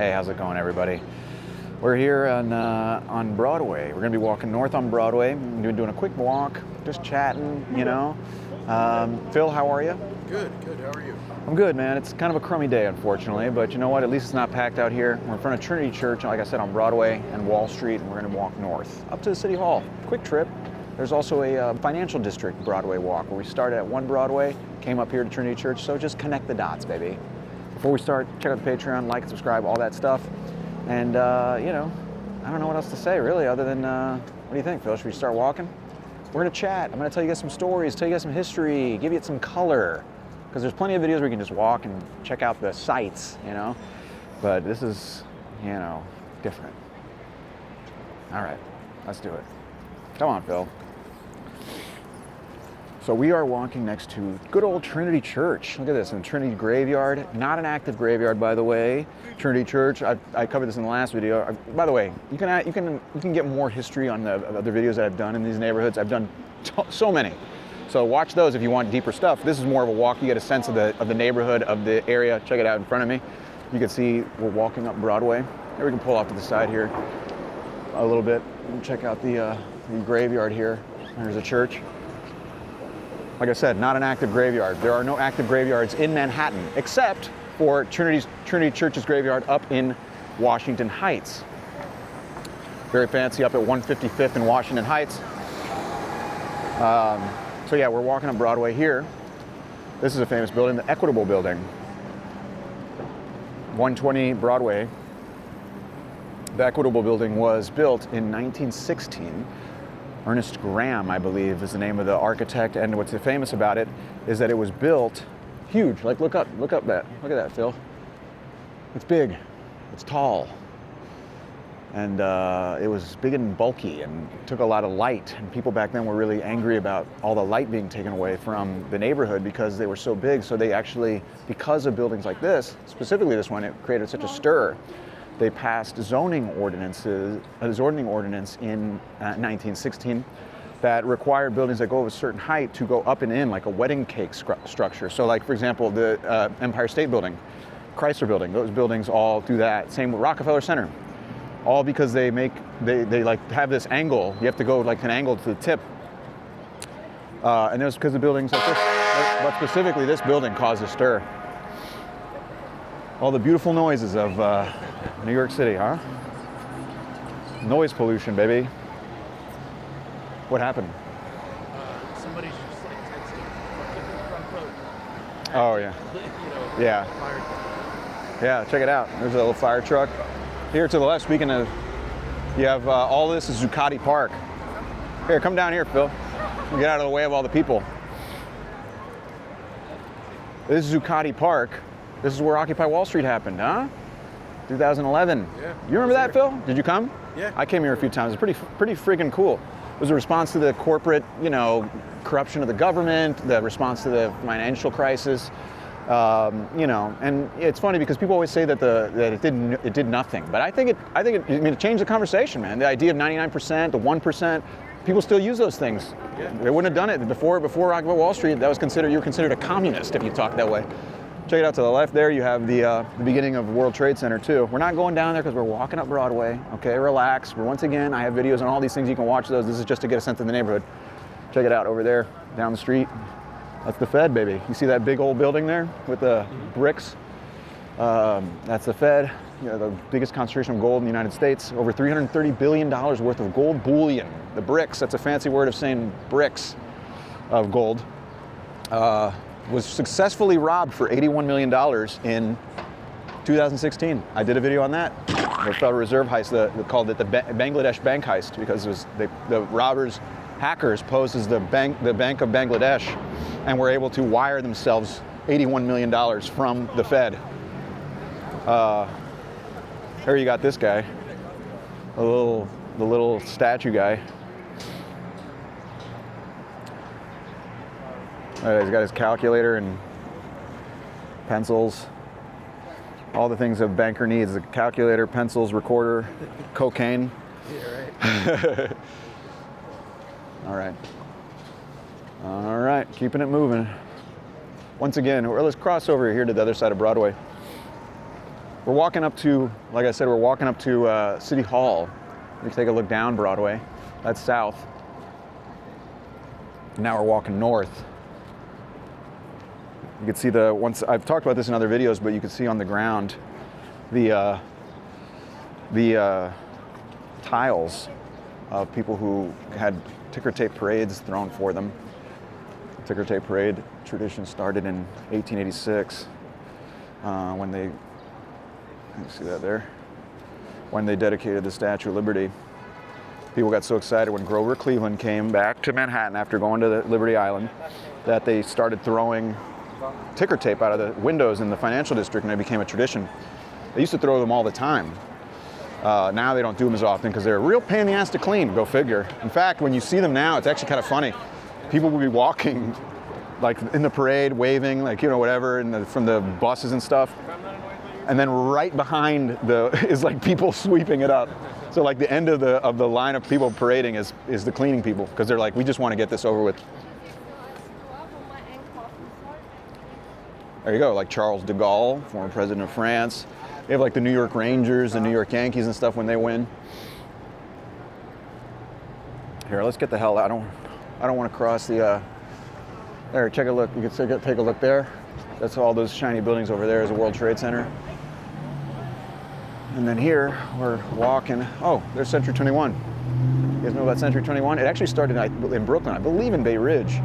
Hey, how's it going, everybody? We're here on Broadway. We're gonna be walking north on Broadway. We're doing a quick walk, just chatting, you know. Phil, how are you? Good. How are you? I'm good, man. It's kind of a crummy day, unfortunately, but you know what? At least it's not packed out here. We're in front of Trinity Church, like I said, on Broadway and Wall Street, and we're gonna walk north up to the City Hall. Quick trip. There's also a financial district Broadway walk where we started at 1 Broadway, came up here to Trinity Church, so just connect the dots, baby. Before we start, check out the Patreon, like, subscribe, all that stuff. And, you know, I don't know what else to say, really, other than, what do you think, Phil? Should we start walking? We're going to chat. I'm going to tell you guys some stories, tell you guys some history, give you some color. Because there's plenty of videos where you can just walk and check out the sights, you know? But this is, you know, different. All right, let's do it. Come on, Phil. So we are walking next to good old Trinity Church. Look at this, in Trinity Graveyard. Not an active graveyard, by the way. Trinity Church, I covered this in the last video. By the way, you can get more history on the other videos that I've done in these neighborhoods. I've done so many. So watch those if you want deeper stuff. This is more of a walk. You get a sense of the neighborhood, of the area. Check it out in front of me. You can see we're walking up Broadway. Here we can pull off to the side here a little bit and check out the graveyard here. There's a church. Like I said, not an active graveyard. There are no active graveyards in Manhattan, except for Trinity Church's graveyard up in Washington Heights. Very fancy up at 155th in Washington Heights. So yeah, we're walking up Broadway here. This is a famous building, the Equitable Building. 120 Broadway. The Equitable Building was built in 1916. Ernest Graham, I believe, is the name of the architect, and what's famous about it is that it was built huge. Like, look at that, Phil. It's big, it's tall, and it was big and bulky, and took a lot of light. And people back then were really angry about all the light being taken away from the neighborhood because they were so big. So they actually, because of buildings like this, specifically this one, it created such a stir. They passed a zoning ordinance in 1916 that required buildings that go of a certain height to go up and in like a wedding cake structure. So like, for example, the Empire State Building, Chrysler Building, those buildings all do that. Same with Rockefeller Center. All because they like have this angle. You have to go like an angle to the tip. And it was because of buildings like this. But specifically this building caused a stir. All the beautiful noises of New York City, huh? Noise pollution, baby. What happened? Somebody's just like texting the front road. Oh yeah. Yeah. Yeah, check it out. There's a little fire truck. Here to the left, speaking of, you have all this is Zuccotti Park. Here, come down here, Phil. Get out of the way of all the people. This is Zuccotti Park. This is where Occupy Wall Street happened, huh? 2011. Yeah. You remember that, Phil? Did you come? Yeah. I came here a few times. It's pretty freaking cool. It was a response to the corporate, you know, corruption of the government, the response to the financial crisis, you know. And it's funny because people always say that it did nothing, but I think it changed the conversation, man. The idea of 99%, the 1%. People still use those things. Yeah. They wouldn't have done it before Occupy Wall Street. That was you were considered a communist if you talked that way. Check it out to the left there, you have the beginning of World Trade Center too. We're not going down there because we're walking up Broadway. Okay, relax. Once again, I have videos on all these things. You can watch those. This is just to get a sense of the neighborhood. Check it out over there, down the street. That's the Fed, baby. You see that big old building there with the bricks? That's the Fed. You know, the biggest concentration of gold in the United States. Over $330 billion worth of gold bullion. The bricks, that's a fancy word of saying bricks of gold. Was successfully robbed for $81 million in 2016. I did a video on that. The Federal Reserve heist, they called it the Bangladesh bank heist because it was the hackers posed as the Bank of Bangladesh and were able to wire themselves $81 million from the Fed. Here you got this guy, the little statue guy. He's got his calculator and pencils. All the things a banker needs: a calculator, pencils, recorder, cocaine. Yeah, right. All right, keeping it moving. Once again, let's cross over here to the other side of Broadway. We're walking up to, like I said, we're walking up to City Hall. We take a look down Broadway. That's south. Now we're walking north. You can see once I've talked about this in other videos, but you can see on the ground the tiles of people who had ticker tape parades thrown for them. The ticker tape parade tradition started in 1886 when they, you see that there? When they dedicated the Statue of Liberty. People got so excited when Grover Cleveland came back to Manhattan after going to the Liberty Island that they started throwing ticker tape out of the windows in the financial district, and it became a tradition. They used to throw them all the time. Now they don't do them as often because they're a real pain in the ass to clean, go figure. In fact, when you see them now, it's actually kind of funny. People will be walking like in the parade, waving, like, you know, whatever, from the buses and stuff. And then right behind is like people sweeping it up. So like the end of the line of people parading is the cleaning people, because they're like, we just want to get this over with. There you go, like Charles de Gaulle, former president of France. They have like the New York Rangers, the New York Yankees and stuff when they win. Here, let's get the hell out. I don't want to cross the, there, check a look. You can take a look there. That's all those shiny buildings over there is the World Trade Center. And then here, we're walking, oh, there's Century 21. You guys know about Century 21? It actually started in Brooklyn, I believe in Bay Ridge.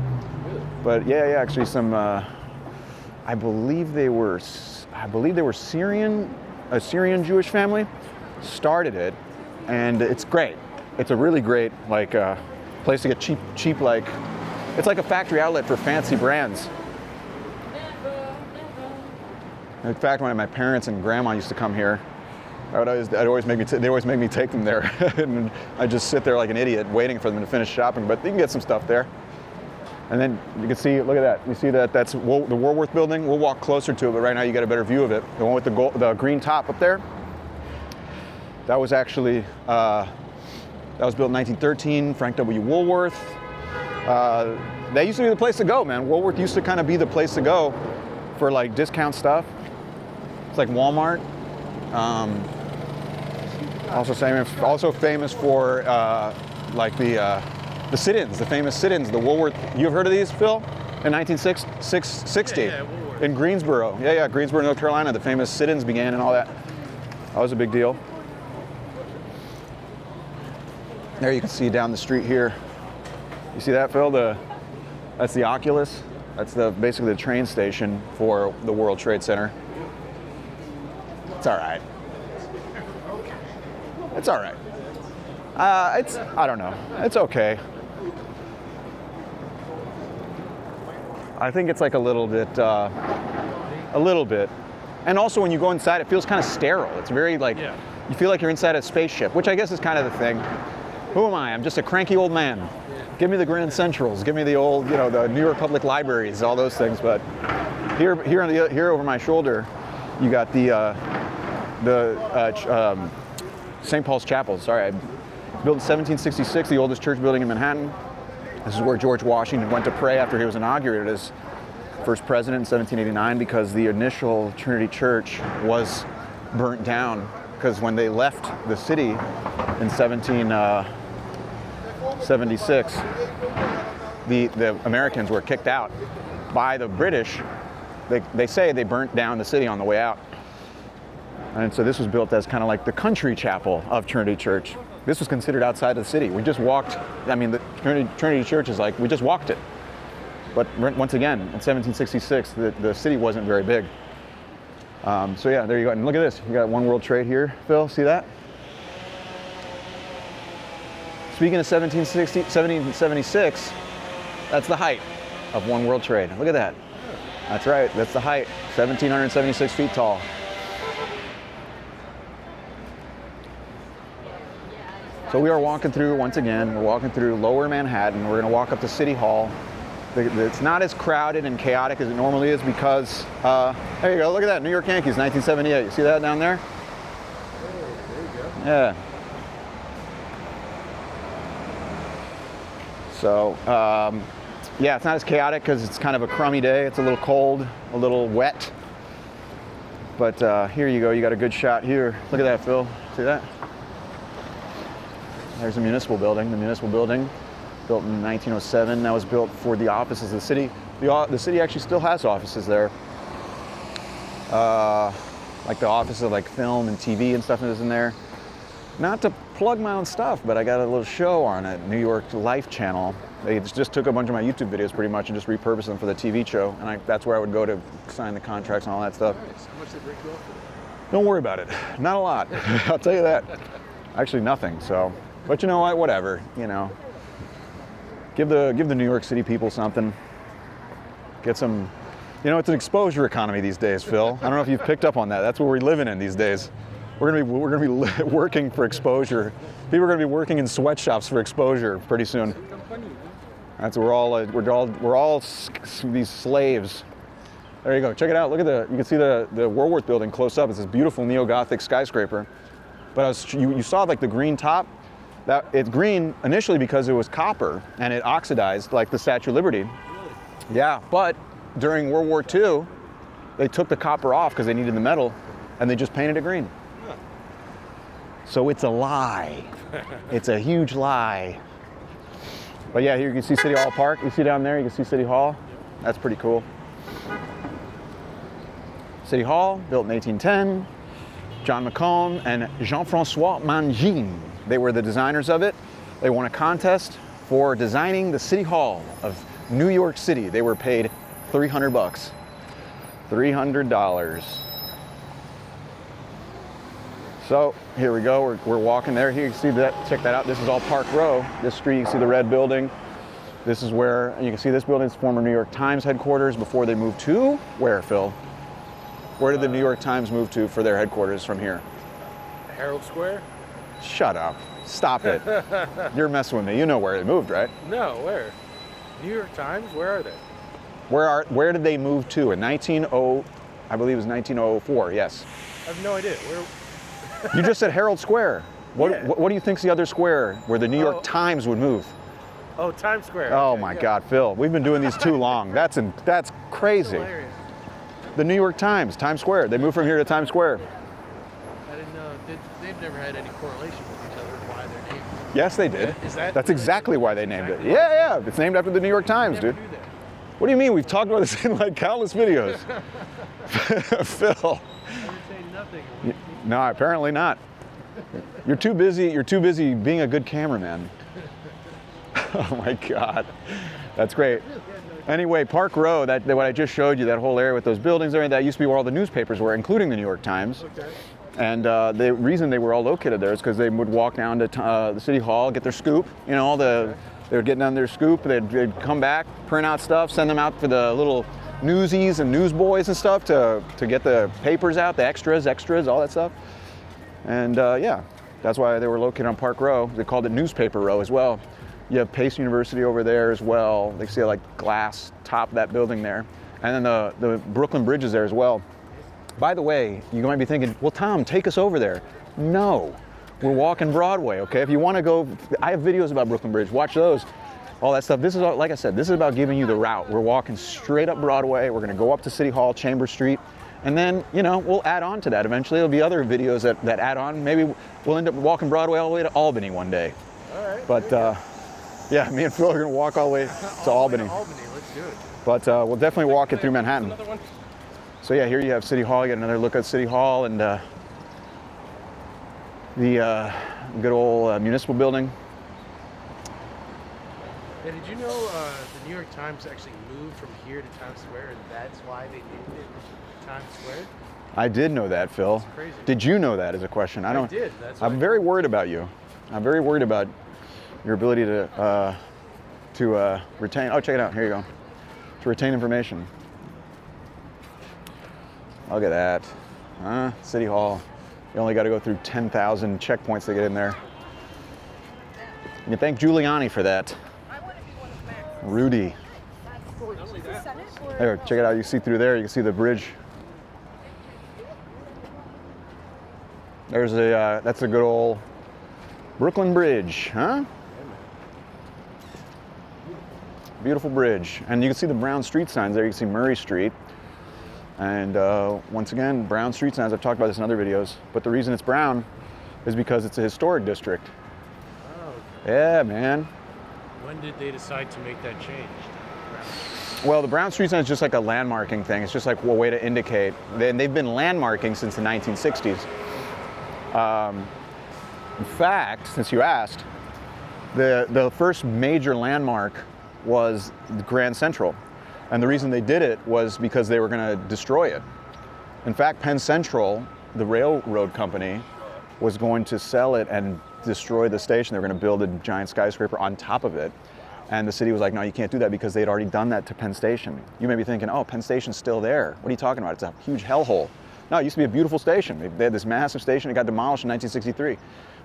But yeah, actually some, I believe they were Syrian, a Syrian Jewish family started it, and it's great. It's a really great place to get cheap like, it's like a factory outlet for fancy brands. In fact, when my parents and grandma used to come here, they always make me take them there, and I just sit there like an idiot waiting for them to finish shopping. But you can get some stuff there. And then you can see, look at that. You see that's the Woolworth Building. We'll walk closer to it, but right now you get a better view of it. The one with the green top up there. That was actually that was built in 1913. Frank W. Woolworth. That used to be the place to go, man. Woolworth used to kind of be the place to go for like discount stuff. It's like Walmart. Also famous for like the sit-ins, the famous sit-ins, the Woolworth. You've heard of these, Phil? In 1960, Woolworth. In Greensboro. Yeah, Greensboro, North Carolina. The famous sit-ins began and all that. That was a big deal. There you can see down the street here. You see that, Phil? That's the Oculus. That's basically the train station for the World Trade Center. It's all right. It's all right. I don't know. It's okay. I think it's like a little bit. And also when you go inside, it feels kind of sterile. It's very like, you feel like you're inside a spaceship, which I guess is kind of the thing. Who am I? I'm just a cranky old man. Give me the Grand Centrals. Give me the old, the New York Public Libraries, all those things. But here over my shoulder, you got the St. Paul's Chapel. Sorry, built in 1766, the oldest church building in Manhattan. This is where George Washington went to pray after he was inaugurated as first president in 1789, because the initial Trinity Church was burnt down, because when they left the city in 1776, the Americans were kicked out by the British. They say they burnt down the city on the way out. And so this was built as kind of like the country chapel of Trinity Church. This was considered outside of the city. We just walked, the Trinity Church is like, we just walked it. But once again, in 1766, the city wasn't very big. So yeah, there you go. And look at this. You got One World Trade here, Phil. See that? Speaking of 1776, that's the height of One World Trade. Look at that. That's right. That's the height. 1,776 feet tall. So we are walking through, once again, we're walking through Lower Manhattan. We're going to walk up to City Hall. It's not as crowded and chaotic as it normally is because, there you go, look at that, New York Yankees, 1978. You see that down there? Yeah. So, it's not as chaotic because it's kind of a crummy day. It's a little cold, a little wet. But here you go. You got a good shot here. Look at that, Phil. See that? There's the municipal building. The municipal building, built in 1907. That was built for the offices of the city. The city actually still has offices there. Like the office of like film and TV and stuff is in there. Not to plug my own stuff, but I got a little show on it, New York Life channel. They just took a bunch of my YouTube videos pretty much and just repurposed them for the TV show. And that's where I would go to sign the contracts and all that stuff. Nice. How much did they break you off for? Don't worry about it. Not a lot. I'll tell you that. Actually nothing, so. But you know what, whatever, you know. Give the New York City people something. Get some, you know, it's an exposure economy these days, Phil. I don't know if you've picked up on that. That's what we're living in these days. We're gonna be working for exposure. People are gonna be working in sweatshops for exposure pretty soon. That's we're all these slaves. There you go. Check it out. Look at you can see the Woolworth Building close up. It's this beautiful neo-Gothic skyscraper. But you saw like the green top. That it's green initially because it was copper and it oxidized like the Statue of Liberty. Yeah, but during World War II, they took the copper off because they needed the metal, and they just painted it green. So it's a lie. It's a huge lie. But yeah, here you can see City Hall Park. You see down there, you can see City Hall. That's pretty cool. City Hall, built in 1810. John McComb and Jean-Francois Mangin. They were the designers of it. They won a contest for designing the City Hall of New York City. They were paid $300. $300. So here we go. We're walking there. Here you can see that. Check that out. This is all Park Row. This street, you can see the red building. This is where you can see this building is former New York Times headquarters before they moved to where, Phil? Where did the New York Times move to for their headquarters from here? Herald Square? Shut up. Stop it. You're messing with me. You know where they moved, right? No, where? New York Times? Where are they? Where did they move to? In I believe it was 1904, yes. I have no idea. Where? You just said Herald Square. What, Yeah. what do you think's the other square where the New York Times would move? Oh, Times Square. Oh Okay, my yeah. God, Phil, we've been doing these too long. That's crazy. Hilarious. The New York Times, Times Square. They moved from here to Times Square. I didn't know. They've never had any correlation with each other why they're named. Yes, they did. Is that? That's exactly why they named it. Yeah. It's named after the New York Times, Never dude. knew that. What do you mean? We've talked about this in like countless videos. Phil. I would say nothing. No, apparently not. You're too busy being a good cameraman. Oh my God. That's great. Anyway, Park Row, what I just showed you, that whole area with those buildings there, that used to be where all the newspapers were, including the New York Times. Okay. And the reason they were all located there is because they would walk down to the City Hall, get their scoop. You know, they would get down their scoop, they'd come back, print out stuff, send them out for the little newsies and newsboys and stuff to get the papers out, the extras, all that stuff. And yeah, that's why they were located on Park Row. They called it Newspaper Row as well. You have Pace University over there as well. They see like glass top of that building there. And then the Brooklyn Bridge is there as well. By the way, you might be thinking, well, Tom, take us over there. No, we're walking Broadway, okay? If you want to go, I have videos about Brooklyn Bridge. Watch those, all that stuff. This is, like I said, this is about giving you the route. We're walking straight up Broadway. We're going to go up to City Hall, Chambers Street. And then, you know, we'll add on to that. Eventually, there'll be other videos that add on. Maybe we'll end up walking Broadway all the way to Albany one day. All right. But yeah, me and Phil are going to walk all the way to Albany. Albany, let's do it. But we'll definitely walk it through Manhattan. Another one? So yeah, here you have City Hall. You get another look at City Hall and the good old municipal building. Yeah, did you know the New York Times actually moved from here to Times Square, and that's why they named it Times Square? I did know that, Phil. That's crazy. Did you know that? Is a question. I did. That's why. I'm very worried about you. I'm very worried about your ability to retain. Oh, check it out. Here you go. To retain information. Look at that. City Hall. You only got to go through 10,000 checkpoints to get in there. You can thank Giuliani for that. Rudy. There, check it out. You see through there. You can see the bridge. There's that's a good old Brooklyn Bridge, huh? Beautiful bridge. And you can see the brown street signs there. You can see Murray Street. And once again, brown street signs. I've talked about this in other videos, but the reason it's brown is because it's a historic district. Oh, okay. Yeah, man. When did they decide to make that change? Well, the brown street sign is just like a landmarking thing. It's just like a way to indicate. They've been landmarking since the 1960s. In fact, since you asked, the first major landmark was the Grand Central. And the reason they did it was because they were going to destroy it. In fact, Penn Central, the railroad company, was going to sell it and destroy the station. They were going to build a giant skyscraper on top of it. And the city was like, no, you can't do that because they'd already done that to Penn Station. You may be thinking, oh, Penn Station's still there. What are you talking about? It's a huge hellhole. No, it used to be a beautiful station. They had this massive station. It got demolished in 1963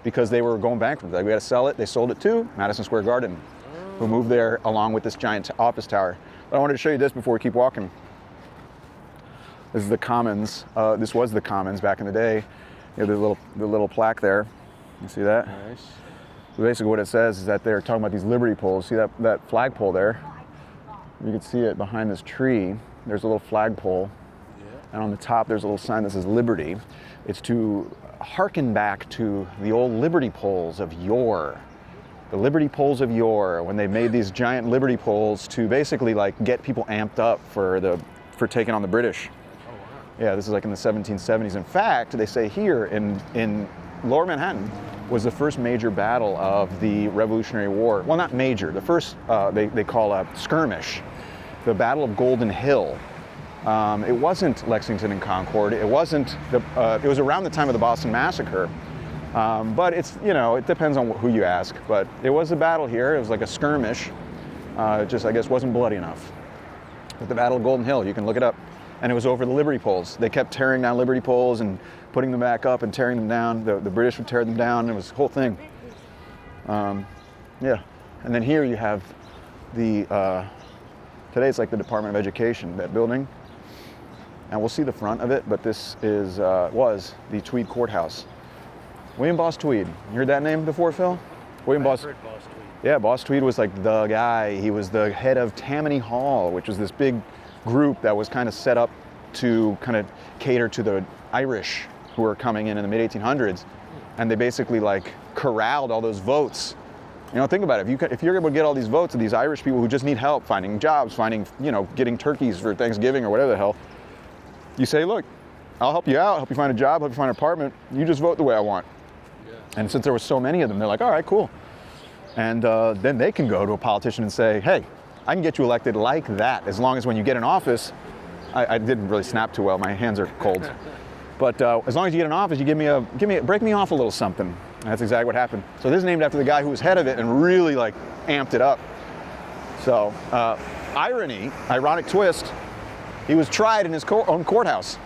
because they were going bankrupt. Like, we had to sell it. They sold it to Madison Square Garden, who moved there along with this giant office tower. But I wanted to show you this before we keep walking. This is the Commons. This was the Commons back in the day. You know, the little plaque there. You see that? Nice. So basically what it says is that they're talking about these liberty poles. See that flagpole there? You can see it behind this tree. There's a little flagpole. Yeah. And on the top there's a little sign that says Liberty. It's to hearken back to the old liberty poles of yore. The liberty poles of yore, when they made these giant liberty poles to basically like get people amped up for taking on the British. Oh, wow. Yeah, this is like in the 1770s. In fact, they say here in Lower Manhattan was the first major battle of the Revolutionary War. Well, not major. The first they call a skirmish, the Battle of Golden Hill. It wasn't Lexington and Concord. It wasn't. It was around the time of the Boston Massacre. But it's, you know, it depends on who you ask. But it was a battle here. It was like a skirmish. It just, I guess, wasn't bloody enough. But the Battle of Golden Hill, you can look it up. And it was over the Liberty poles. They kept tearing down Liberty poles and putting them back up and tearing them down. The British would tear them down. It was a whole thing. Yeah. And then here you have the, today it's like the Department of Education, that building. And we'll see the front of it, but this was the Tweed Courthouse. William Boss Tweed. You heard that name before, Phil? William Boss. I've heard Boss Tweed. Yeah, Boss Tweed was like the guy. He was the head of Tammany Hall, which was this big group that was kind of set up to kind of cater to the Irish who were coming in the mid-1800s. And they basically like corralled all those votes. You know, think about it. If you're able to get all these votes of these Irish people who just need help finding jobs, getting turkeys for Thanksgiving or whatever the hell, you say, look, I'll help you out, help you find a job, help you find an apartment. You just vote the way I want. Yeah. And since there were so many of them, they're like, all right, cool. And then they can go to a politician and say, hey, I can get you elected like that, as long as when you get in office, I didn't really snap too well, my hands are cold. But as long as you get in office, you break me off a little something. And that's exactly what happened. So this is named after the guy who was head of it and really like amped it up. So ironic twist, he was tried in his own courthouse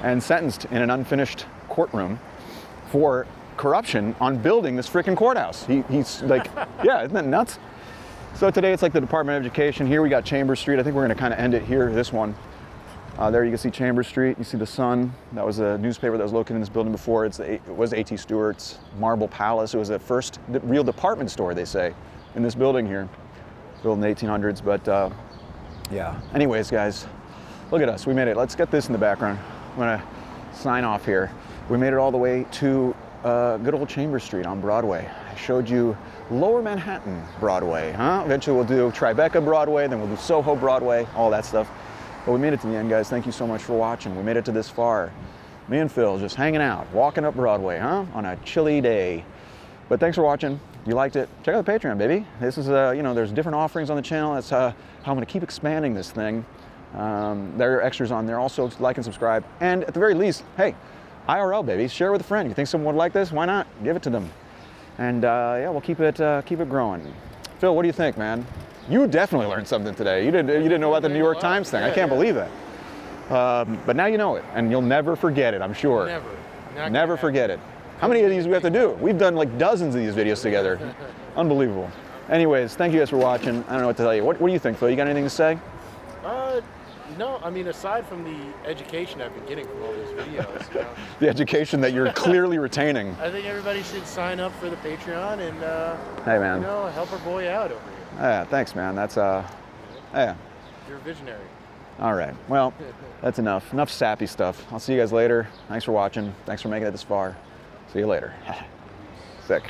and sentenced in an unfinished courtroom for corruption on building this freaking courthouse. He's like, yeah, isn't that nuts? So today it's like the Department of Education. Here we got Chambers Street. I think we're going to kind of end it here, this one. There you can see Chambers Street. You see the Sun. That was a newspaper that was located in this building before. It was A.T. Stewart's Marble Palace. It was the first real department store, they say, in this building here, built in the 1800s. But yeah. Anyways, guys, look at us. We made it. Let's get this in the background. I'm going to sign off here. We made it all the way to good old Chambers Street on Broadway. I showed you Lower Manhattan Broadway, huh? Eventually we'll do Tribeca Broadway, then we'll do Soho Broadway, all that stuff. But we made it to the end, guys. Thank you so much for watching. We made it to this far. Me and Phil just hanging out, walking up Broadway, huh? On a chilly day. But thanks for watching. If you liked it, check out the Patreon, baby. This is, there's different offerings on the channel. That's how I'm going to keep expanding this thing. There are extras on there. Also, like and subscribe. And at the very least, hey, IRL, baby. Share it with a friend. You think someone would like this? Why not? Give it to them. And yeah, we'll keep it growing. Phil, what do you think, man? You definitely learned something today. You didn't know about the New York Times thing. I can't believe that. But now you know it, and you'll never forget it, I'm sure. Never forget it. How many of these do we have to do? We've done like dozens of these videos together. Unbelievable. Anyways, thank you guys for watching. I don't know what to tell you. What do you think, Phil? You got anything to say? No, I mean, aside from the education I've been getting from all these videos. You know, the education that you're clearly retaining. I think everybody should sign up for the Patreon and, hey, man. help our boy out over here. Yeah, thanks, man. That's, yeah. You're a visionary. All right. Well, that's enough. Enough sappy stuff. I'll see you guys later. Thanks for watching. Thanks for making it this far. See you later. Sick.